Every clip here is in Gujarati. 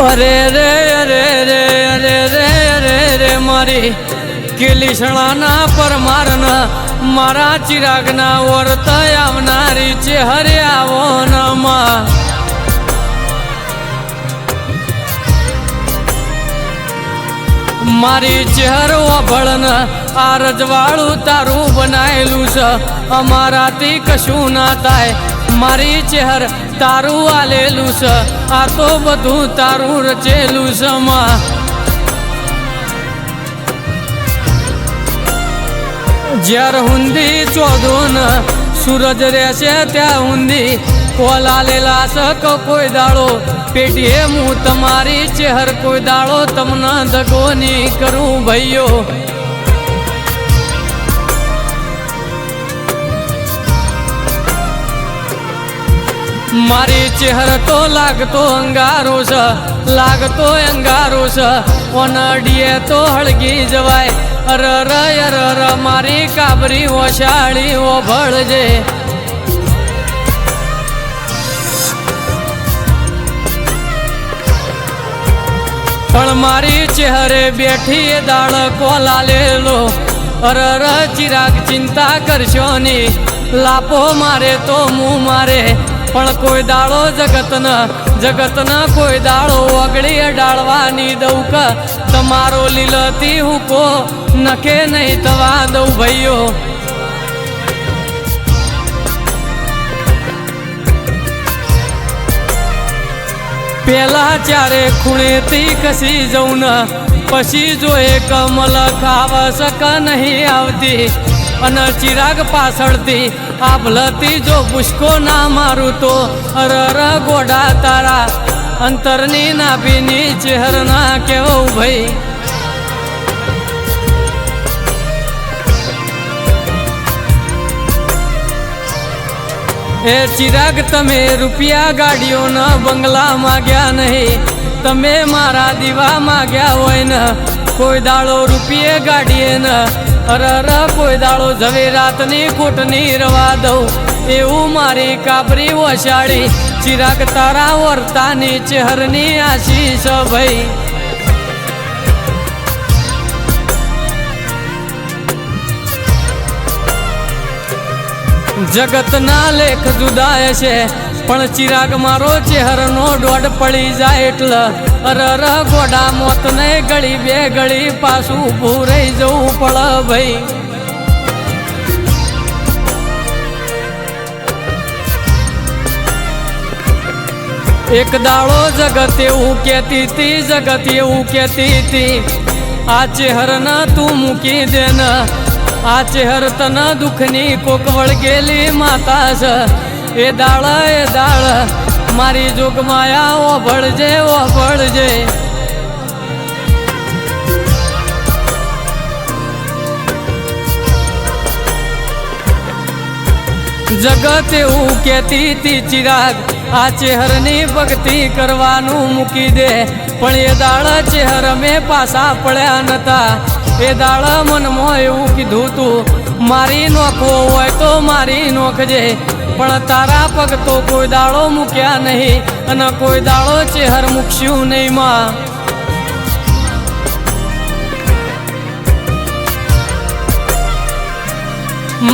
अरे रे अरे रे अरे रे अरे रे मारी किलिशणाना परमारना मारा चिरागना वर्त आवनारी चेहरे आवो नमा मारी चेहर वभळन आ रजवाळू तारू बनायेलू स अमाराती कशू ना थाय मारी चेहर तारू आलेलू स आ तो बधु तारू रचेलू स मा ज्यार हुंदी चोदून सूरज रेसे त्या हुंदी कोलालेला सक कोई दाड़ो पेटिए मुँह तमारी चेहर कोई दाड़ो तमना दगोनी करूं भैयो मारी चेहर तो लागतो अंगारो स लागतो अंगारो स ओनडिये तो हळगी जवाय अर मारी काबरी ओशाळी ओ भळजे पण मारी चेहरे बैठी दाड़ कोला ले लो अर चिराग चिंता करशोनी लापो मारे तो मुँह मारे पण कोई दाड़ो जगत न कोई दाड़ो अगड़ी डालवानी दौक तमारो लीलती हुको नखे नहीं तवा दऊ भैयो पेला चारे खूणे ती कसी जाऊन पशी जो एक कमल खावसक नहीं आवती अन चिराग पासळती आभलती जो पुष्को ना मारू तो अर गोडा तारा अंतरनी नाभीनी चेहर ना केवो भई ए चिराग तमे रुपया गाड़ियों न बंगला मांग्या नहीं तमे मारा दीवा मांग्या होय न कोई दाड़ो रुपये गाड़िए न अर कोई दाड़ो झवेरातनी खोटनी रवा दो एवं मारी काबरी वशाड़ी चिराग तारा वर्तानी चेहरनी आशीष भई जगत ना लेख जुदाय छे पण चिराग मारो चेहर नो डोड पड़ी जाए एटल अर गोडा मोत ने गળી बे गળી पासू भूरई जવું पड़ भई एक दाड़ो जगत एवं कहती थी जगत एवं कहती थी आ चेहर न तू मूकी देन आ चेहर तन दुखनी कोक वळगेली माता स ए दाळ मारी जोग माया ओ भळजे जगत एवं कहती थी चिराग आ चेहरनी भक्ति करवानू मूकी दे पण ए दाळ चेहर में पासा पड्या नता ए दाळ मनमा एवं कीधुं तू मारी नोखो होय तो मारी नोखजे पण तारा पग तो कोई दाड़ो मूक्या नहीं अन कोई दाड़ो चेहर मूकश्यू नहीं मां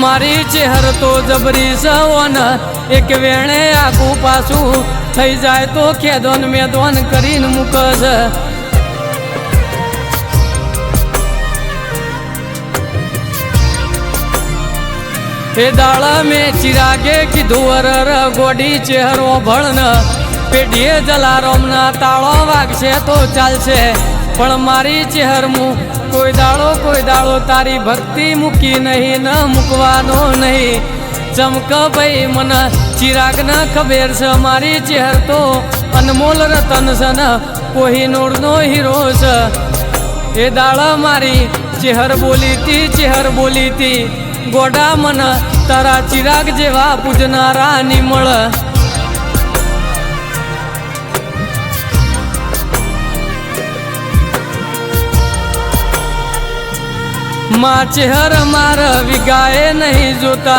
मारी चेहर तो जबरी सवन एक वेणे आगू पाछू थई जाए तो खेदोन मेदोन करीन मूकस हे दाड़ में चिरागे की धुअर गोडी चेहरो भळन पेढ़िए जलाराम ना ताळो वागशे तो चालशे पण मारी चेहर मु कोई दाड़ो तारी भक्ति मूकी नहीं न मूकवानो नहीं चमक भई मन चिराग न खबेर से मारी चेहर तो अनमोल रतन सन कोहिनूर नो हीरो स ए दाड़ मारी चेहर बोली थी गोडा मन तारा चिराग जेवा पूजनारा निमळ माँ चेहर मार विगाए नहीं जोता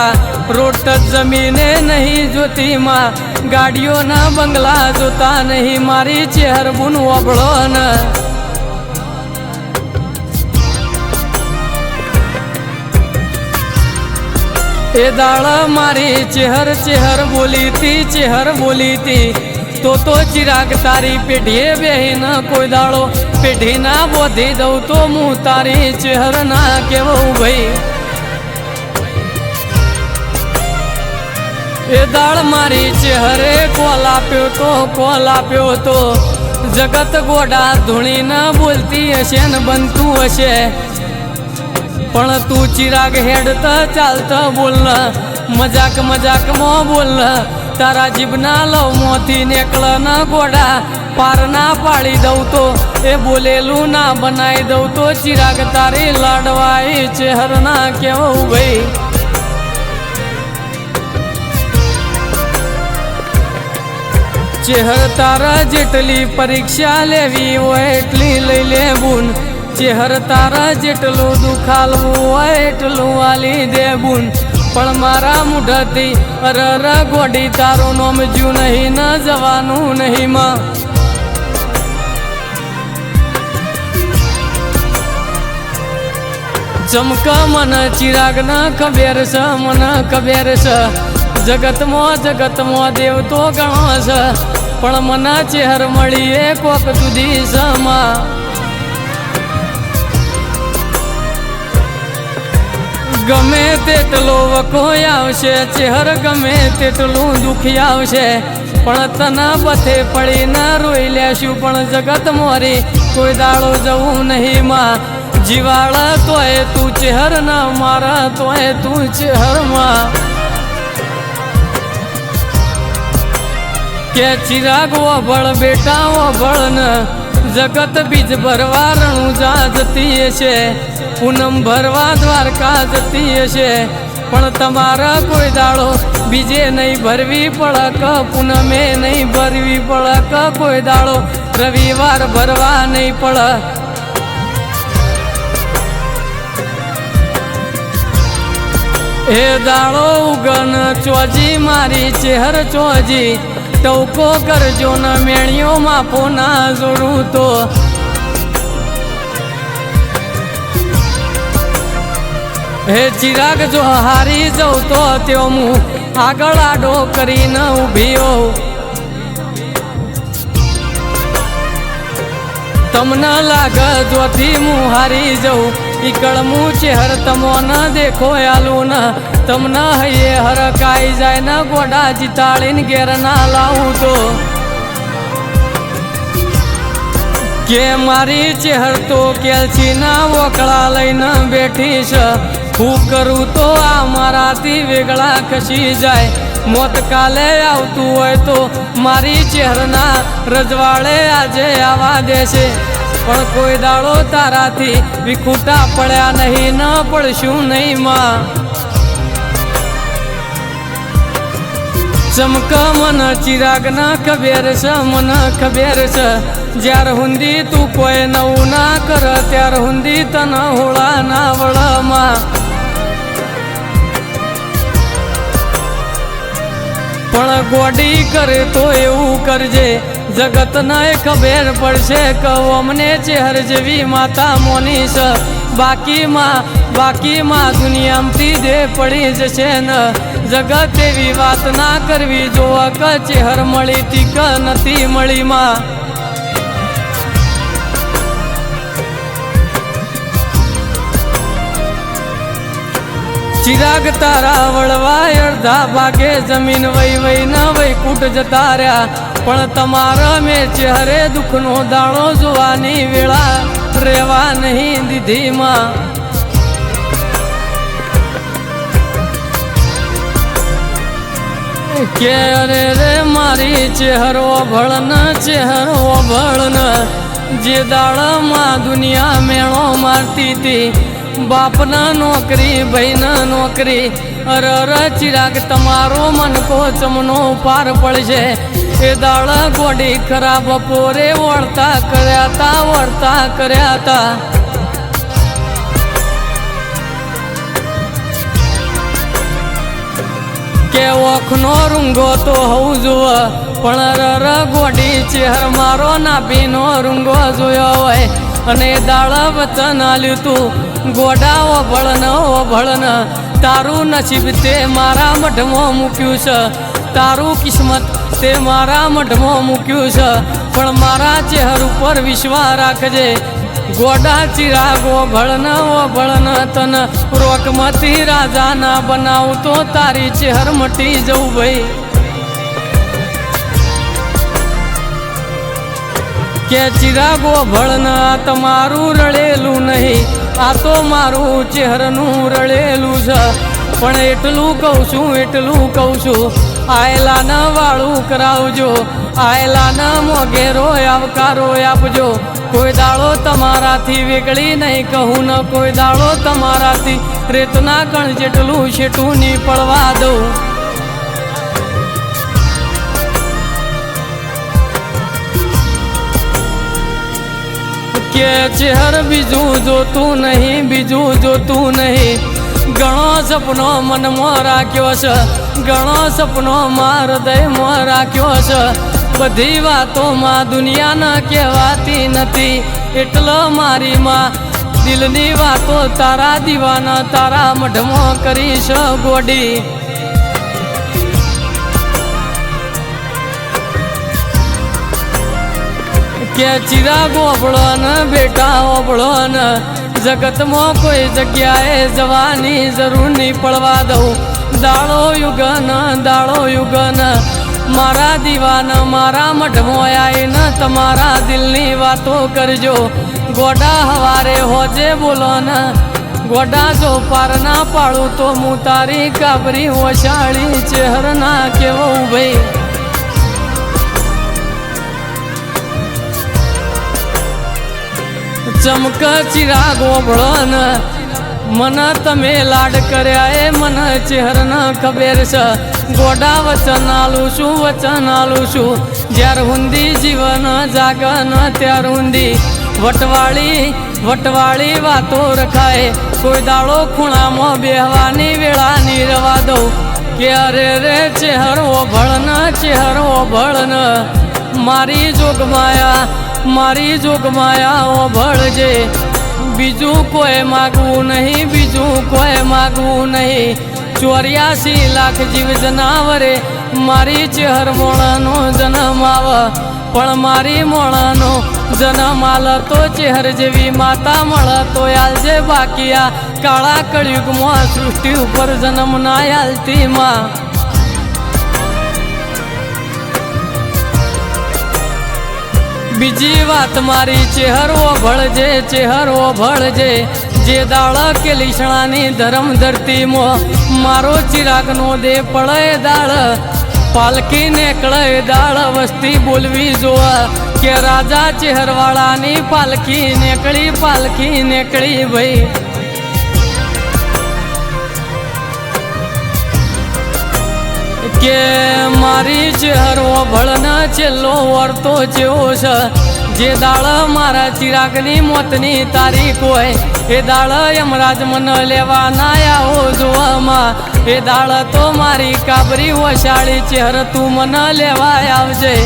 रोट जमीने नहीं जोती माँ ગાડીઓના બંગલા જોતા નહીં મારી ચહેર બુન વબળો ન એ દાળ મારી ચહેર બોલી તી તો ચિરાગ તારી પેઢીએ બેહીન કોઈ દાડો પેઢી ના બોધી દઉં તો હું તારી ચહેર ના કેવું ભાઈ એ દાળ મારી ચહેરે કોલ આપ્યો તો જગત ગોડા ધૂણી ના બોલતી હશે ને બનતું હશે પણ તું ચિરાગ હેડતા ચાલતા બોલ મજાકમાં બોલ તારા જીભના લવમાંથી નેકળ ના ગોડા પાર ના પાડી દઉં તો એ બોલેલું ના બનાવી દઉં તો ચિરાગ તારી લાડવાઈ ચહેર ના કેવું ભાઈ ચહેર તારા જેટલી પરીક્ષા લેવી હોય એટલી લઈ લે બુન ચહેર તારા જેટલું દુખાલવું હોય એટલું આલી દે બુન પણ મારા મુઢાથી અરર ગોડી તારું નોમ જ્યું નહીં ન જવાનું નહીં માં ચમકા મને ચિરાગ ન ખબેર છે જગતમાં દેવ તો ગણો છે પણ મને ચહેર મળી એ કોક જુદી સમા ગમે તેટલો વખો આવશે ચહેર ગમે તેટલું દુખી આવશે પણ તને બથે પડી ના રોઈ લેશું પણ જગત મોરી કોઈ દાડો જવું નહીં માં જીવાળ તોય તું ચહેર ના મારા તોય તું ચહેર માં કે ચિરાગ વભળ બેટા વભળ ન જગત બીજ ભરવા રણુજા જતી હશે પૂનમ ભરવા દ્વારકા જતી હશે પણ તમારા કોઈ દાડો બીજે નહીં ભરવી પડક પૂનમે નહીં ભરવી પડક કોઈ દાડો રવિવાર ભરવા નહીં પડ એ દાડો ઉગન ચોજી મારી ચહેર ચોજી ટવકો કરજો ન મેણિયો માપો ના જોડું તો હે ચિરાગ જો હારી જાઉં તો ત્યો હું આગળ આડો કરીને ઊભી હોઉં તમને લાગે જોથી હું હારી જાઉં ઈકળ હું ચહેર તમો ન દેખો આલું ન તમને હૈયે હરકાઈ જાય ને ગોડા જીતાડીને ઘેર ના લાવું તો કે મારી ચહેર તો કેલછી ના વોકળા લઈને બેઠી છે હું કરું તો આ મારાથી વેગળા ખસી જાય મોત કાલે આવતું હોય તો મારી ચહેરના રજવાડે આજે આવા દેશે પણ કોઈ દાડો તારાથી વિખૂટા પડ્યા નહીં ન પડશું નહીં માં ચમક મન ચિરાગ ના ખબેર છે જ્યાર હુંદી તું કોઈ નવું ના કર ત્યાર હુંદી તને હોળા ના વળમાં પણ ગોડી કરે તો એવું કરજે જગત ને ખબર પડશે કે અમને ચહેર જેવી માતા મોની છે બાકીમાં દુનિયામાંથી દે પડી જશે ને જગત એવી વાત ના કરવી જોવા કે ચહેર મળી તી કે નથી મળી માં ચિરાગ તારા વળવા અડધા ભાગે જમીન વઈ ન કૂટ જતા રહ્યા પણ તમારા મેં ચહેરે દુઃખનો દાણો જોવાની વેળા રેવા નહીં દીધી માં કે અરે રે મારી ચહેરો ભળન જે દાળમાં દુનિયા મેળો મારતી હતી બાપના નોકરી ભાઈના નોકરી અરર ચિરાગ તમારો મન કો ચમનો પાર પડશે એ દાળ ગોડી ખરાબ બપોરે વળતા કર્યા તા કે ઓખનો રૂંગો તો હોવું જુઓ પણ રર ગોડી ચેહર મારો નાભીનો રૂંગો જોયો હોય અને દાળ વચન આલ્યું તું ગોડા ઓભળન તારું નસીબ તે મારા મઢમાં મૂક્યું છે તારું કિસ્મત તે મારા મઢમાં મૂક્યું છે પણ મારા ચહેર ઉપર વિશ્વાસ રાખજે ગોડા ચિરાગો ભળન તન રોકમતી રાજા ના બનાવતો તારી ચહેર મટી જવું ભાઈ કે ચિરાગો ભળન તમારું રળેલું નહીં આ તો મારું ચહેરનું રળેલું છે પણ એટલું કહું છું આયલાને વાળું કરાવજો આયલાને મોઘેરો આવકારો આપજો કોઈ દાડો તમારાથી વેગળી નહીં કહું ન કોઈ દાડો તમારાથી રેતના કણ જેટલું શેટું નહીં પડવા દઉં કે ચહેર બીજું જોતું નહીં ઘણો સપનો મનમાં રાખ્યો છે ઘણો સપનો માર હૃદયમાં રાખ્યો છે બધી વાતોમાં દુનિયાના કહેવાતી નથી એટલે મારી માં દિલની વાતો તારા દીવાના તારા મઢમાં કરીશ ગોડી કે ચિરાગ ઓભળન બેટા ઓભળન જગતમાં કોઈ જગ્યાએ જવાની જરૂર નહીં પડવા દઉં દાડો યુગન મારા દીવાન મારા મઢમાં આવીને તમારા દિલની વાતો કરજો ગોડા હવારે હોજે બોલો ને ગોડા જો પાર ના પાડું તો હું તારી કાબરી ઓછાળી ચહેર ના કેવો ભાઈ ચમક ચિરાગો ભળન મન તમે લાડ કર્યા એ મન ચહેર ન ખબર છે ગોડા વચન આલું છું જ્યાર હુંદી જીવન જાગન ત્યાર હુંદી વટવાળી વાતો રખાય કોઈ દાડો ખૂણામાં બેહવાની વેળા ની રવા દઉં કે અરે રે ચહેરો ભળન મારી જોગમાયા ઓભળજે બીજું કોઈ માગવું નહીં 84 લાખ જીવ જનાવરે મારી ચહેર મોણાનો જન્મ આવે પણ મારી મોણાનો જન્મ આલ તો ચહેર જેવી માતા મળે તો આલજે બાકી આ કાળા કળિયુગમાં સૃષ્ટિ ઉપર જન્મ ના આલતી માં બીજી વાત મારી ચહેરો ભળજે જે દાળ કે લીસણાની ધરમ ધરતીમાં મારો ચિરાગનો દે પડે દાળ પાલકી નીકળે દાળ વસ્તી બોલવી જોવા કે રાજા ચહેરવાળાની પાલકી નીકળી ભાઈ કે મારી ચહેરો ભળન છેલ્લો વર્તો જેવો છે જે દાળ મારા ચિરાગની મોતની તારીખ હોય એ દાળ યમરાજ મન લેવા ના આવો જોવામાં એ દાળ તો મારી કાબરી ઓછાળી ચહેર તું મન લેવા આવજે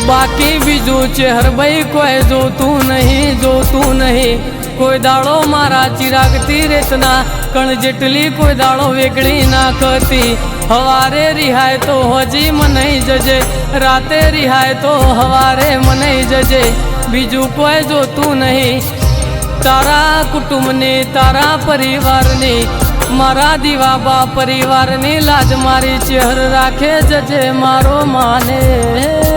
બાકી બીજું ચહેર ભાઈ કોઈ જોતું નહીં કોઈ દાડો મારા ચિરાગતી રેતના કણ જેટલી કોઈ દાડો વેગળી નાખતી હવારે રિહાય તો હોજી મનાઈ જજે રાતે રિહાય તો હવારે મનાઈ જજે બીજું કોઈ જોતું નહીં તારા કુટુંબની તારા પરિવારની મારા દીવાબા પરિવારની લાજ મારી ચહેર રાખે જજે મારો માને